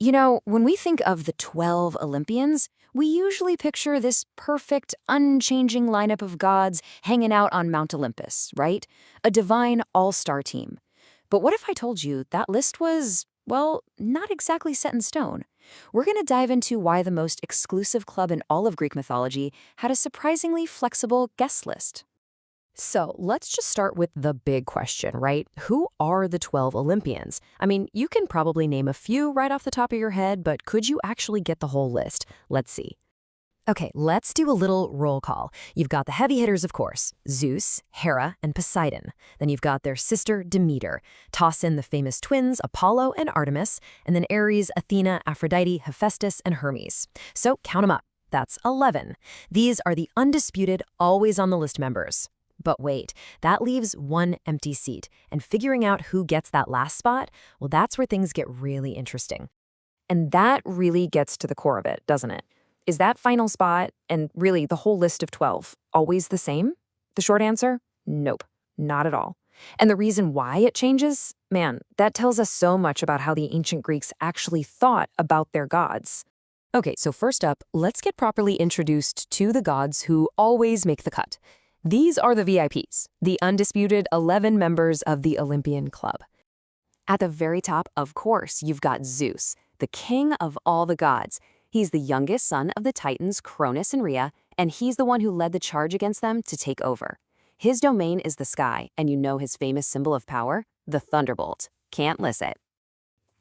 You know, when we think of the 12 Olympians, we usually picture this perfect, unchanging lineup of gods hanging out on Mount Olympus, right? A divine all-star team. But what if I told you that list was, well, not exactly set in stone? We're going to dive into why the most exclusive club in all of Greek mythology had a surprisingly flexible guest list. So let's just start with the big question, right? Who are the 12 Olympians? I mean, you can probably name a few right off the top of your head, but could you actually get the whole list? Let's see. Okay, let's do a little roll call. You've got the heavy hitters, of course, Zeus, Hera, and Poseidon. Then you've got their sister, Demeter. Toss in the famous twins, Apollo and Artemis, and then Ares, Athena, Aphrodite, Hephaestus, and Hermes. So count them up. That's 11. These are the undisputed, always on the list members. But wait, that leaves one empty seat, and figuring out who gets that last spot, well, that's where things get really interesting. And that really gets to the core of it, doesn't it? Is that final spot, and really the whole list of 12, always the same? The short answer? Nope, not at all. And the reason why it changes? Man, that tells us so much about how the ancient Greeks actually thought about their gods. Okay, so first up, let's get properly introduced to the gods who always make the cut. These are the VIPs, the undisputed 11 members of the Olympian Club. At the very top, of course, you've got Zeus, the king of all the gods. He's the youngest son of the Titans Cronus and Rhea, and he's the one who led the charge against them to take over. His domain is the sky, and you know his famous symbol of power? The thunderbolt. Can't miss it.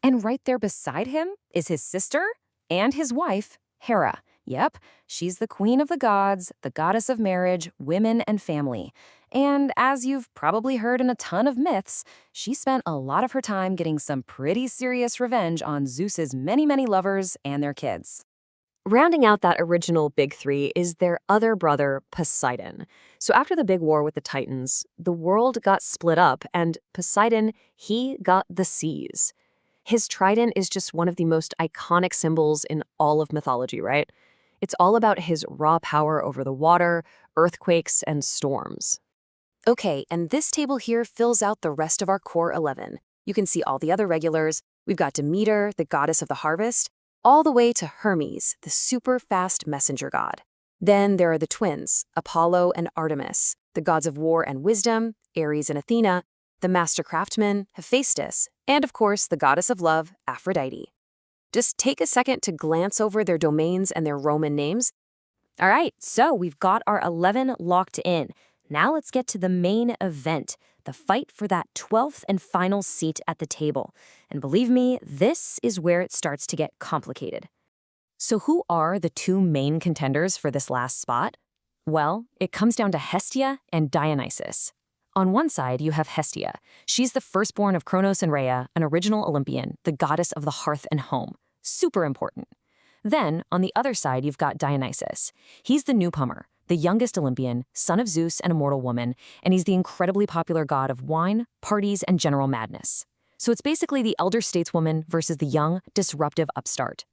And right there beside him is his sister and his wife, Hera. Yep, she's the queen of the gods, the goddess of marriage, women, and family. And as you've probably heard in a ton of myths, she spent a lot of her time getting some pretty serious revenge on Zeus's many, many lovers and their kids. Rounding out that original big three is their other brother, Poseidon. So after the big war with the Titans, the world got split up, and Poseidon, he got the seas. His trident is just one of the most iconic symbols in all of mythology, right? It's all about his raw power over the water, earthquakes, and storms. Okay, and this table here fills out the rest of our core 11. You can see all the other regulars. We've got Demeter, the goddess of the harvest, all the way to Hermes, the super fast messenger god. Then there are the twins, Apollo and Artemis, the gods of war and wisdom, Ares and Athena, the master craftsman, Hephaestus, and of course the goddess of love, Aphrodite. Just take a second to glance over their domains and their Roman names. All right, so we've got our 11 locked in. Now let's get to the main event, the fight for that 12th and final seat at the table. And believe me, this is where it starts to get complicated. So who are the two main contenders for this last spot? Well, it comes down to Hestia and Dionysus. On one side, you have Hestia. She's the firstborn of Cronus and Rhea, an original Olympian, the goddess of the hearth and home. Super important. Then, on the other side, you've got Dionysus. He's the newcomer, the youngest Olympian, son of Zeus and a mortal woman, and he's the incredibly popular god of wine, parties, and general madness. So it's basically the elder stateswoman versus the young, disruptive upstart.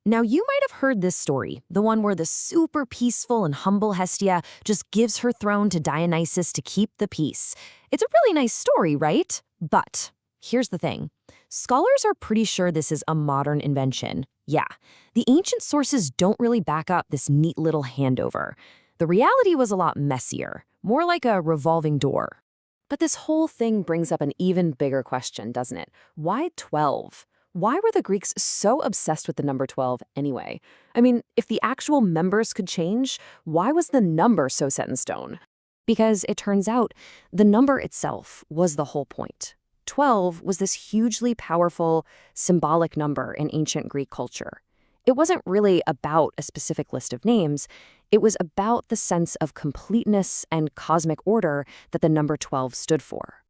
Now, you might have heard this story, the one where the super peaceful and humble Hestia just gives her throne to Dionysus to keep the peace. It's a really nice story, right? But here's the thing. Scholars are pretty sure this is a modern invention. Yeah, the ancient sources don't really back up this neat little handover. The reality was a lot messier, more like a revolving door. But this whole thing brings up an even bigger question, doesn't it? Why 12? Why were the Greeks so obsessed with the number 12 anyway? I mean, if the actual members could change, why was the number so set in stone? Because it turns out the number itself was the whole point. 12 was this hugely powerful, symbolic number in ancient Greek culture. It wasn't really about a specific list of names. It was about the sense of completeness and cosmic order that the number 12 stood for.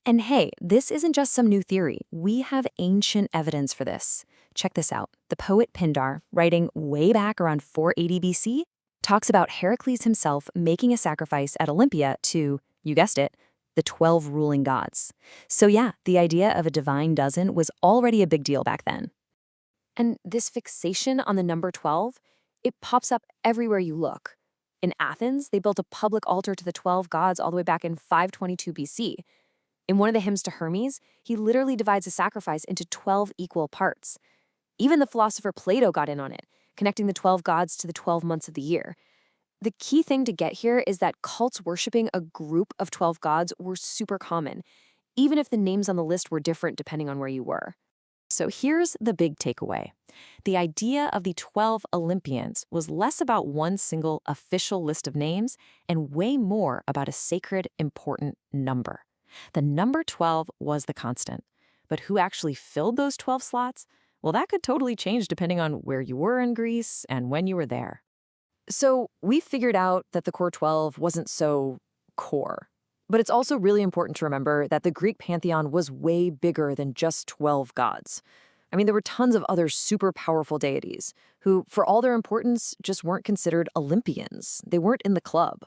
And hey, this isn't just some new theory. We have ancient evidence for this. Check this out. The poet Pindar, writing way back around 480 BC, talks about Heracles himself making a sacrifice at Olympia to, you guessed it, the 12 ruling gods. So yeah, the idea of a divine dozen was already a big deal back then. And this fixation on the number 12, it pops up everywhere you look. In Athens, they built a public altar to the 12 gods all the way back in 522 BC. In one of the hymns to Hermes, he literally divides a sacrifice into 12 equal parts. Even the philosopher Plato got in on it, connecting the 12 gods to the 12 months of the year. The key thing to get here is that cults worshiping a group of 12 gods were super common, even if the names on the list were different depending on where you were. So here's the big takeaway. The idea of the 12 Olympians was less about one single official list of names and way more about a sacred, important number. The number 12 was the constant. But who actually filled those 12 slots? Well, that could totally change depending on where you were in Greece and when you were there. So we figured out that the core 12 wasn't so core. But it's also really important to remember that the Greek pantheon was way bigger than just 12 gods. I mean, there were tons of other super powerful deities who, for all their importance, just weren't considered Olympians. They weren't in the club.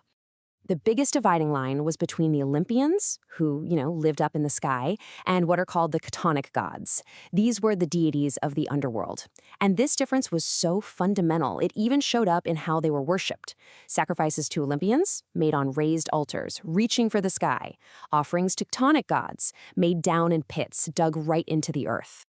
The biggest dividing line was between the Olympians, who, lived up in the sky, and what are called the chthonic gods. These were the deities of the underworld. And this difference was so fundamental, it even showed up in how they were worshipped. Sacrifices to Olympians, made on raised altars, reaching for the sky. Offerings to chthonic gods, made down in pits, dug right into the earth.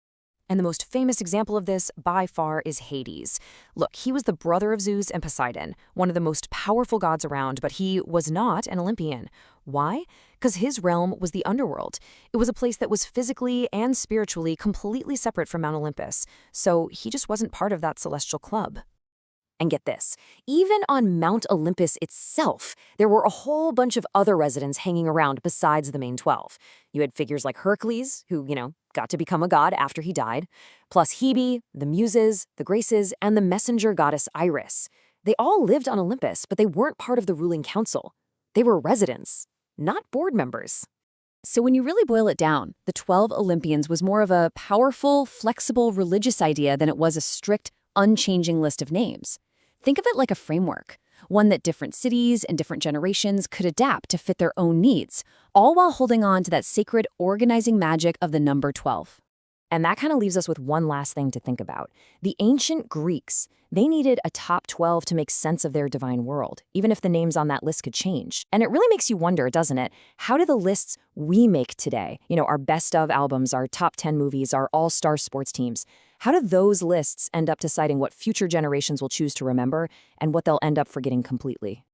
And the most famous example of this, by far, is Hades. Look, he was the brother of Zeus and Poseidon, one of the most powerful gods around, but he was not an Olympian. Why? Because his realm was the underworld. It was a place that was physically and spiritually completely separate from Mount Olympus, so he just wasn't part of that celestial club. And get this, even on Mount Olympus itself, there were a whole bunch of other residents hanging around besides the main 12. You had figures like Hercules, who, got to become a god after he died, plus Hebe, the Muses, the Graces, and the messenger goddess Iris. They all lived on Olympus, but they weren't part of the ruling council. They were residents, not board members. So when you really boil it down, the 12 Olympians was more of a powerful, flexible religious idea than it was a strict, unchanging list of names. Think of it like a framework, one that different cities and different generations could adapt to fit their own needs, all while holding on to that sacred organizing magic of the number 12. And that kind of leaves us with one last thing to think about. The ancient Greeks, they needed a top 12 to make sense of their divine world, even if the names on that list could change. And it really makes you wonder, doesn't it? How do the lists we make today, our best of albums, our top 10 movies, our all-star sports teams, how do those lists end up deciding what future generations will choose to remember and what they'll end up forgetting completely?